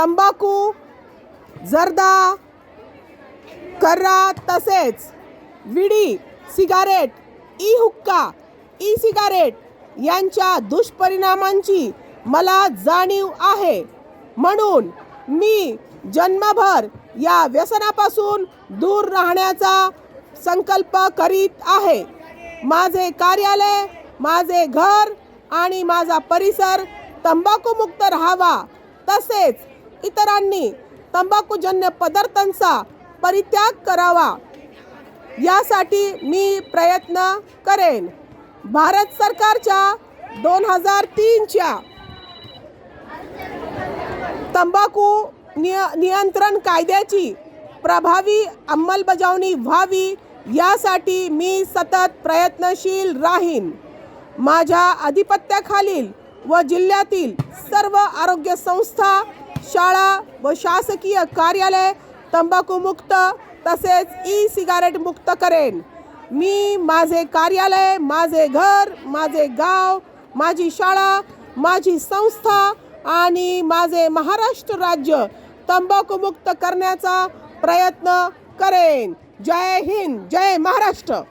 तंबाखू, जर्दा, कर्रा तसेच विडी, सिगारेट, ई हुक्का, ई सिगारेट यांच्या दुष्परिणामांची मला जाणीव आहे. म्हणून मी जन्मभर या व्यसनापासून दूर राहण्याचा संकल्प करीत आहे. माझे कार्यालय, माझे घर आणि माझा परिसर तंबाखूमुक्त राहावा, तसेच इतरांनी तंबाखूजन्य पदार्थांचा परित्याग करावा यासाठी मी प्रयत्न करेन. भारत सरकारच्या 2003च्या तंबाखू नियंत्रण कायद्याची प्रभावी अंमलबजावणी व्हावी यासाठी मी सतत प्रयत्नशील राहीन. माझ्या अधिपत्याखालील व जिल्ह्यातील सर्व आरोग्य संस्था, शाळा व शासकीय कार्यालय तंबाखूमुक्त तसेच ई सिगारेट मुक्त करेन. मी माझे कार्यालय, माझे घर, माझे गाव, माझी शाळा, माझी संस्था आणि माझे महाराष्ट्र राज्य तंबाखूमुक्त करण्याचा प्रयत्न करेन. जय हिंद, जय महाराष्ट्र.